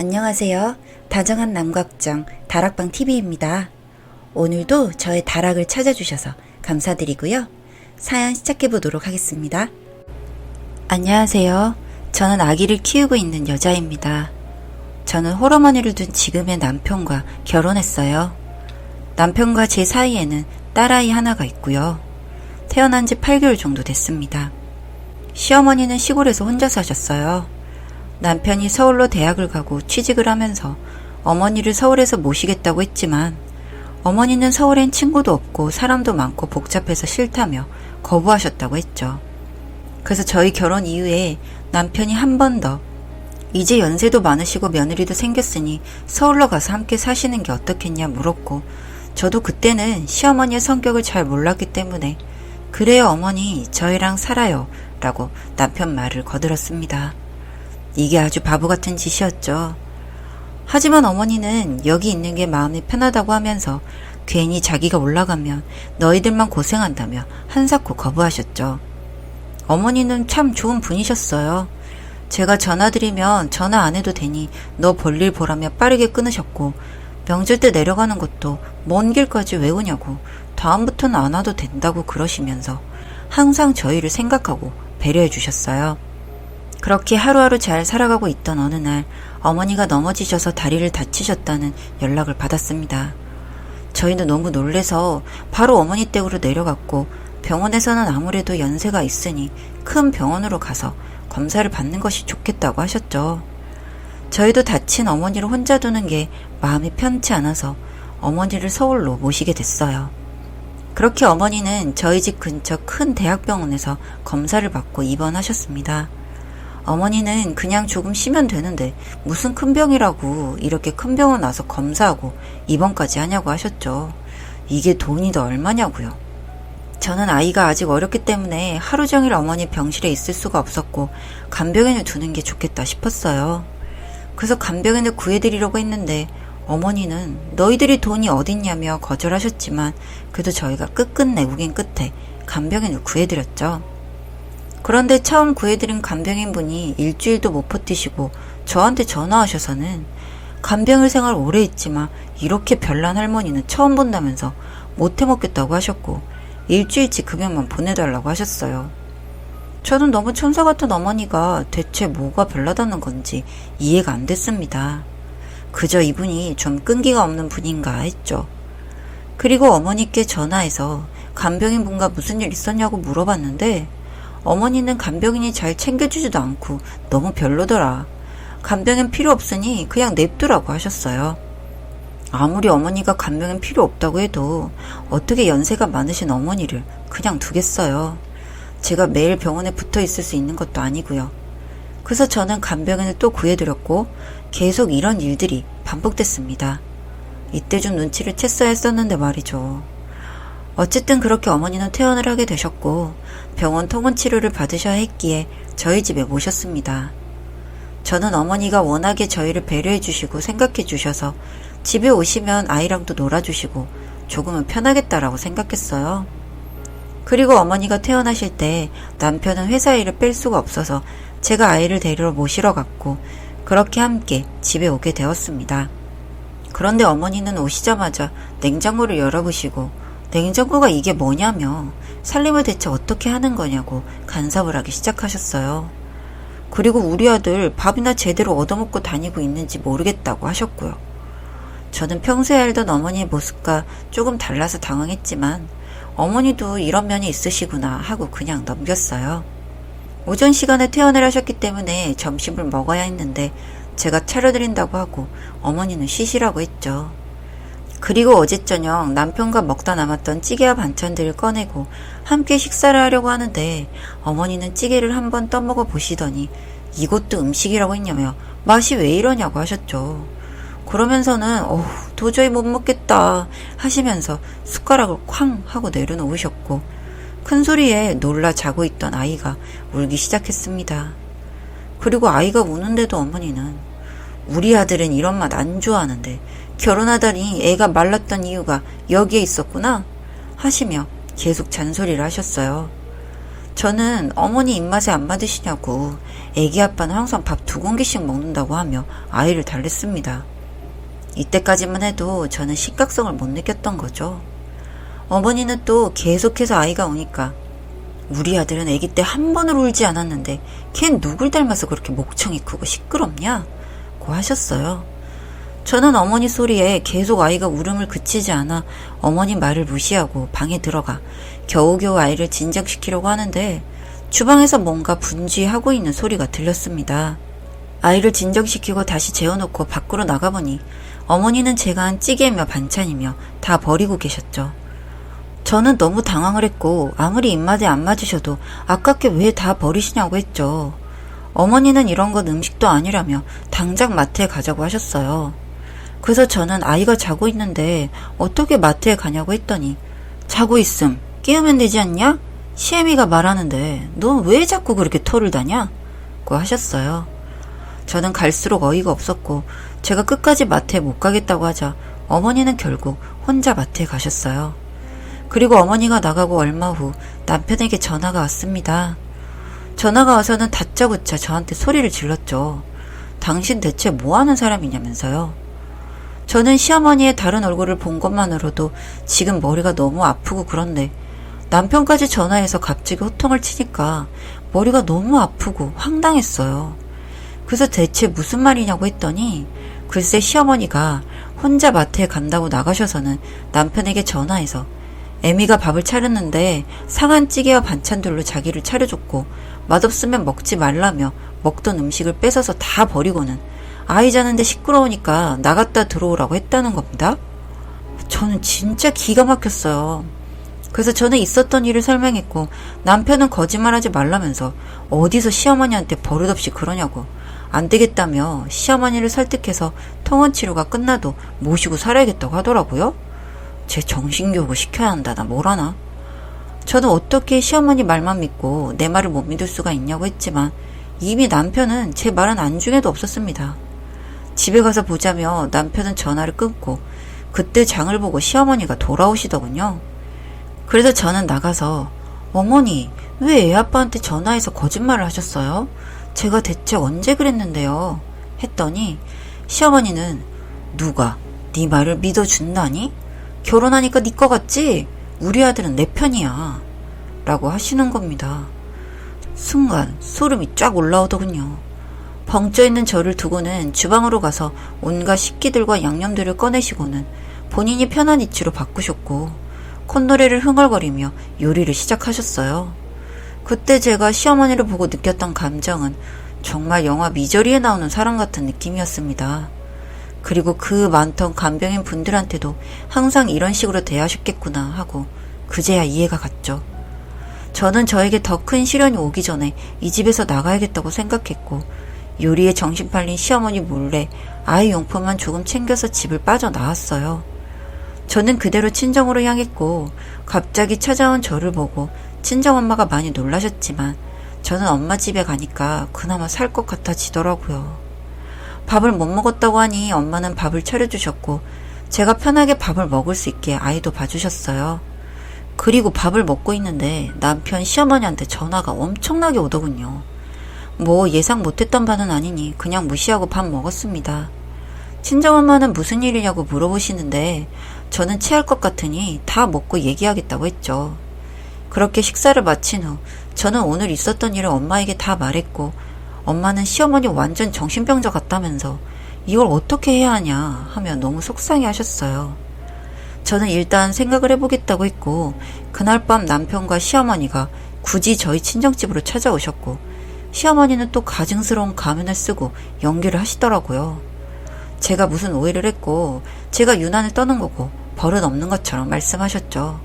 안녕하세요. 다정한 남각정 다락방TV입니다. 오늘도 저의 다락을 찾아주셔서 감사드리고요. 사연 시작해보도록 하겠습니다. 안녕하세요. 저는 아기를 키우고 있는 여자입니다. 저는 홀어머니를 둔 지금의 남편과 결혼했어요. 남편과 제 사이에는 딸아이 하나가 있고요. 태어난 지 8개월 정도 됐습니다. 시어머니는 시골에서 혼자 사셨어요. 남편이 서울로 대학을 가고 취직을 하면서 어머니를 서울에서 모시겠다고 했지만 어머니는 서울엔 친구도 없고 사람도 많고 복잡해서 싫다며 거부하셨다고 했죠. 그래서 저희 결혼 이후에 남편이 한 번 더 이제 연세도 많으시고 며느리도 생겼으니 서울로 가서 함께 사시는 게 어떻겠냐 물었고, 저도 그때는 시어머니의 성격을 잘 몰랐기 때문에 그래요 어머니 저희랑 살아요 라고 남편 말을 거들었습니다. 이게 아주 바보 같은 짓이었죠. 하지만 어머니는 여기 있는 게 마음이 편하다고 하면서 괜히 자기가 올라가면 너희들만 고생한다며 한사코 거부하셨죠. 어머니는 참 좋은 분이셨어요. 제가 전화드리면 전화 안 해도 되니 너 볼일 보라며 빠르게 끊으셨고, 명절 때 내려가는 것도 먼 길까지 왜 오냐고 다음부터는 안 와도 된다고 그러시면서 항상 저희를 생각하고 배려해 주셨어요. 그렇게 하루하루 잘 살아가고 있던 어느 날 어머니가 넘어지셔서 다리를 다치셨다는 연락을 받았습니다. 저희는 너무 놀래서 바로 어머니 댁으로 내려갔고, 병원에서는 아무래도 연세가 있으니 큰 병원으로 가서 검사를 받는 것이 좋겠다고 하셨죠. 저희도 다친 어머니를 혼자 두는 게 마음이 편치 않아서 어머니를 서울로 모시게 됐어요. 그렇게 어머니는 저희 집 근처 큰 대학병원에서 검사를 받고 입원하셨습니다. 어머니는 그냥 조금 쉬면 되는데 무슨 큰 병이라고 이렇게 큰 병원 와서 검사하고 입원까지 하냐고 하셨죠. 이게 돈이 더 얼마냐고요. 저는 아이가 아직 어렸기 때문에 하루 종일 어머니 병실에 있을 수가 없었고 간병인을 두는 게 좋겠다 싶었어요. 그래서 간병인을 구해드리려고 했는데 어머니는 너희들이 돈이 어딨냐며 거절하셨지만 그래도 저희가 끝끝내국인 끝에 간병인을 구해드렸죠. 그런데 처음 구해드린 간병인분이 일주일도 못 버티시고 저한테 전화하셔서는 간병일 생활 오래 했지만 이렇게 별난 할머니는 처음 본다면서 못 해먹겠다고 하셨고 일주일치 급여만 보내달라고 하셨어요. 저는 너무 천사 같은 어머니가 대체 뭐가 별나다는 건지 이해가 안 됐습니다. 그저 이분이 좀 끈기가 없는 분인가 했죠. 그리고 어머니께 전화해서 간병인분과 무슨 일 있었냐고 물어봤는데 어머니는 간병인이 잘 챙겨주지도 않고 너무 별로더라. 간병인 필요 없으니 그냥 냅두라고 하셨어요. 아무리 어머니가 간병인 필요 없다고 해도 어떻게 연세가 많으신 어머니를 그냥 두겠어요. 제가 매일 병원에 붙어 있을 수 있는 것도 아니고요. 그래서 저는 간병인을 또 구해드렸고 계속 이런 일들이 반복됐습니다. 이때 좀 눈치를 챘어야 했었는데 말이죠. 어쨌든 그렇게 어머니는 퇴원을 하게 되셨고 병원 통원 치료를 받으셔야 했기에 저희 집에 모셨습니다. 저는 어머니가 워낙에 저희를 배려해 주시고 생각해 주셔서 집에 오시면 아이랑도 놀아주시고 조금은 편하겠다라고 생각했어요. 그리고 어머니가 퇴원하실 때 남편은 회사 일을 뺄 수가 없어서 제가 아이를 데리러 모시러 갔고 그렇게 함께 집에 오게 되었습니다. 그런데 어머니는 오시자마자 냉장고를 열어보시고 냉장고가 이게 뭐냐며 살림을 대체 어떻게 하는 거냐고 간섭을 하기 시작하셨어요. 그리고 우리 아들 밥이나 제대로 얻어먹고 다니고 있는지 모르겠다고 하셨고요. 저는 평소에 알던 어머니의 모습과 조금 달라서 당황했지만 어머니도 이런 면이 있으시구나 하고 그냥 넘겼어요. 오전 시간에 퇴원을 하셨기 때문에 점심을 먹어야 했는데 제가 차려드린다고 하고 어머니는 쉬시라고 했죠. 그리고 어제 저녁 남편과 먹다 남았던 찌개와 반찬들을 꺼내고 함께 식사를 하려고 하는데 어머니는 찌개를 한번 떠먹어 보시더니 이것도 음식이라고 했냐며 맛이 왜 이러냐고 하셨죠. 그러면서는 도저히 못 먹겠다 하시면서 숟가락을 쾅 하고 내려놓으셨고 큰 소리에 놀라 자고 있던 아이가 울기 시작했습니다. 그리고 아이가 우는데도 어머니는 우리 아들은 이런 맛 안 좋아하는데 결혼하다니 애가 말랐던 이유가 여기에 있었구나 하시며 계속 잔소리를 하셨어요. 저는 어머니 입맛에 안 맞으시냐고 애기 아빠는 항상 밥 2공기씩 먹는다고 하며 아이를 달랬습니다. 이때까지만 해도 저는 심각성을 못 느꼈던 거죠. 어머니는 또 계속해서 아이가 오니까 우리 아들은 아기 때 한 번을 울지 않았는데 걘 누굴 닮아서 그렇게 목청이 크고 시끄럽냐? 고 하셨어요. 저는 어머니 소리에 계속 아이가 울음을 그치지 않아 어머니 말을 무시하고 방에 들어가 겨우겨우 아이를 진정시키려고 하는데 주방에서 뭔가 분주히하고 있는 소리가 들렸습니다. 아이를 진정시키고 다시 재워놓고 밖으로 나가보니 어머니는 제가 한 찌개며 반찬이며 다 버리고 계셨죠. 저는 너무 당황을 했고 아무리 입맛에 안 맞으셔도 아깝게 왜 다 버리시냐고 했죠. 어머니는 이런 건 음식도 아니라며 당장 마트에 가자고 하셨어요. 그래서 저는 아이가 자고 있는데 어떻게 마트에 가냐고 했더니 자고 있음 깨우면 되지 않냐? 시애미가 말하는데 너 왜 자꾸 그렇게 토를 다냐? 고 하셨어요. 저는 갈수록 어이가 없었고 제가 끝까지 마트에 못 가겠다고 하자 어머니는 결국 혼자 마트에 가셨어요. 그리고 어머니가 나가고 얼마 후 남편에게 전화가 왔습니다. 전화가 와서는 다짜고짜 저한테 소리를 질렀죠. 당신 대체 뭐하는 사람이냐면서요. 저는 시어머니의 다른 얼굴을 본 것만으로도 지금 머리가 너무 아프고 그런데 남편까지 전화해서 갑자기 호통을 치니까 머리가 너무 아프고 황당했어요. 그래서 대체 무슨 말이냐고 했더니 글쎄 시어머니가 혼자 마트에 간다고 나가셔서는 남편에게 전화해서 애미가 밥을 차렸는데 상한 찌개와 반찬들로 자기를 차려줬고 맛없으면 먹지 말라며 먹던 음식을 뺏어서 다 버리고는 아이 자는데 시끄러우니까 나갔다 들어오라고 했다는 겁니다. 저는 진짜 기가 막혔어요. 그래서 저는 있었던 일을 설명했고 남편은 거짓말하지 말라면서 어디서 시어머니한테 버릇없이 그러냐고 안 되겠다며 시어머니를 설득해서 통원치료가 끝나도 모시고 살아야겠다고 하더라고요. 제 정신교육을 시켜야 한다. 나 뭘 하나? 저는 어떻게 시어머니 말만 믿고 내 말을 못 믿을 수가 있냐고 했지만 이미 남편은 제 말은 안중에도 없었습니다. 집에 가서 보자며 남편은 전화를 끊고 그때 장을 보고 시어머니가 돌아오시더군요. 그래서 저는 나가서 어머니 왜 애아빠한테 전화해서 거짓말을 하셨어요? 제가 대체 언제 그랬는데요? 했더니 시어머니는 누가 네 말을 믿어준다니? 결혼하니까 네 거 같지? 우리 아들은 내 편이야 라고 하시는 겁니다. 순간 소름이 쫙 올라오더군요. 벙쪄있는 저를 두고는 주방으로 가서 온갖 식기들과 양념들을 꺼내시고는 본인이 편한 위치로 바꾸셨고 콧노래를 흥얼거리며 요리를 시작하셨어요. 그때 제가 시어머니를 보고 느꼈던 감정은 정말 영화 미저리에 나오는 사람 같은 느낌이었습니다. 그리고 그 많던 간병인 분들한테도 항상 이런 식으로 대하셨겠구나 하고 그제야 이해가 갔죠. 저는 저에게 더 큰 시련이 오기 전에 이 집에서 나가야겠다고 생각했고 요리에 정신 팔린 시어머니 몰래 아이 용품만 조금 챙겨서 집을 빠져나왔어요. 저는 그대로 친정으로 향했고 갑자기 찾아온 저를 보고 친정엄마가 많이 놀라셨지만 저는 엄마 집에 가니까 그나마 살 것 같아지더라고요. 밥을 못 먹었다고 하니 엄마는 밥을 차려주셨고 제가 편하게 밥을 먹을 수 있게 아이도 봐주셨어요. 그리고 밥을 먹고 있는데 남편 시어머니한테 전화가 엄청나게 오더군요. 뭐 예상 못했던 바는 아니니 그냥 무시하고 밥 먹었습니다. 친정엄마는 무슨 일이냐고 물어보시는데 저는 체할 것 같으니 다 먹고 얘기하겠다고 했죠. 그렇게 식사를 마친 후 저는 오늘 있었던 일을 엄마에게 다 말했고 엄마는 시어머니 완전 정신병자 같다면서 이걸 어떻게 해야 하냐 하며 너무 속상해 하셨어요. 저는 일단 생각을 해보겠다고 했고 그날 밤 남편과 시어머니가 굳이 저희 친정집으로 찾아오셨고 시어머니는 또 가증스러운 가면을 쓰고 연기를 하시더라고요. 제가 무슨 오해를 했고 제가 유난을 떠는 거고 버릇 없는 것처럼 말씀하셨죠.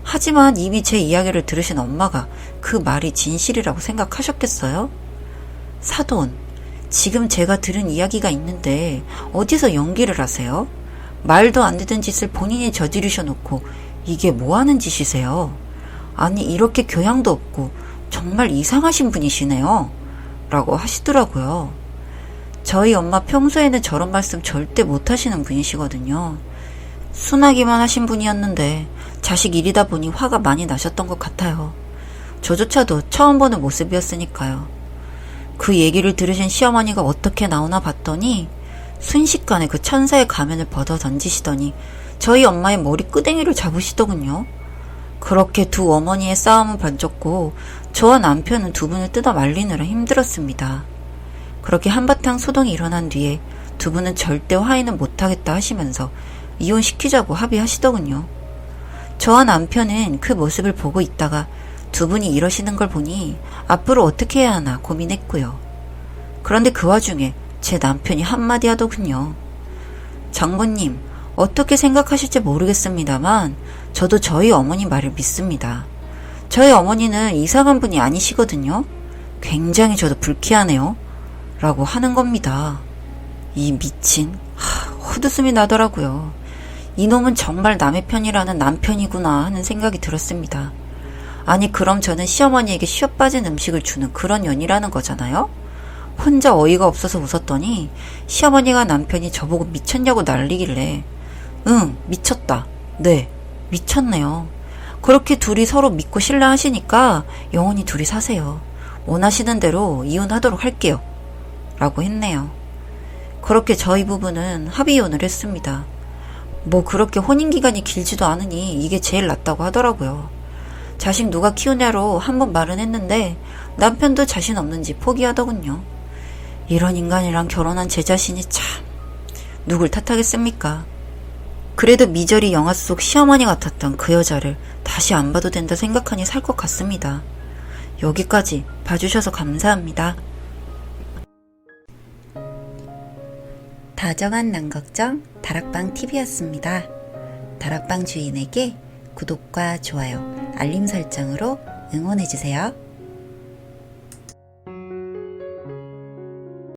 하지만 이미 제 이야기를 들으신 엄마가 그 말이 진실이라고 생각하셨겠어요? 사돈, 지금 제가 들은 이야기가 있는데 어디서 연기를 하세요? 말도 안 되던 짓을 본인이 저지르셔놓고 이게 뭐하는 짓이세요? 아니 이렇게 교양도 없고 정말 이상하신 분이시네요 라고 하시더라고요. 저희 엄마 평소에는 저런 말씀 절대 못하시는 분이시거든요. 순하기만 하신 분이었는데 자식 일이다 보니 화가 많이 나셨던 것 같아요. 저조차도 처음 보는 모습이었으니까요. 그 얘기를 들으신 시어머니가 어떻게 나오나 봤더니 순식간에 그 천사의 가면을 벗어 던지시더니 저희 엄마의 머리 끄댕이를 잡으시더군요. 그렇게 두 어머니의 싸움은 번졌고 저와 남편은 두 분을 뜯어 말리느라 힘들었습니다. 그렇게 한바탕 소동이 일어난 뒤에 두 분은 절대 화해는 못하겠다 하시면서 이혼시키자고 합의하시더군요. 저와 남편은 그 모습을 보고 있다가 두 분이 이러시는 걸 보니 앞으로 어떻게 해야 하나 고민했고요. 그런데 그 와중에 제 남편이 한마디 하더군요. 장모님, 어떻게 생각하실지 모르겠습니다만 저도 저희 어머니 말을 믿습니다. 저희 어머니는 이상한 분이 아니시거든요. 굉장히 저도 불쾌하네요. 라고 하는 겁니다. 이 미친, 헛웃음이 나더라고요. 이놈은 정말 남의 편이라는 남편이구나 하는 생각이 들었습니다. 아니 그럼 저는 시어머니에게 쉬어빠진 음식을 주는 그런 년이라는 거잖아요? 혼자 어이가 없어서 웃었더니 시어머니가 남편이 저보고 미쳤냐고 난리길래 응, 미쳤다. 네, 미쳤네요. 그렇게 둘이 서로 믿고 신뢰하시니까 영원히 둘이 사세요. 원하시는 대로 이혼하도록 할게요. 라고 했네요. 그렇게 저희 부부는 합의 이혼을 했습니다. 뭐 그렇게 혼인기간이 길지도 않으니 이게 제일 낫다고 하더라고요. 자식 누가 키우냐로 한번 말은 했는데 남편도 자신 없는지 포기하더군요. 이런 인간이랑 결혼한 제 자신이 참 누굴 탓하겠습니까? 그래도 미저리 영화 속 시어머니 같았던 그 여자를 다시 안 봐도 된다 생각하니 살 것 같습니다. 여기까지 봐주셔서 감사합니다. 다정한 난걱정 다락방TV였습니다. 다락방 주인에게 구독과 좋아요, 알림 설정으로 응원해주세요.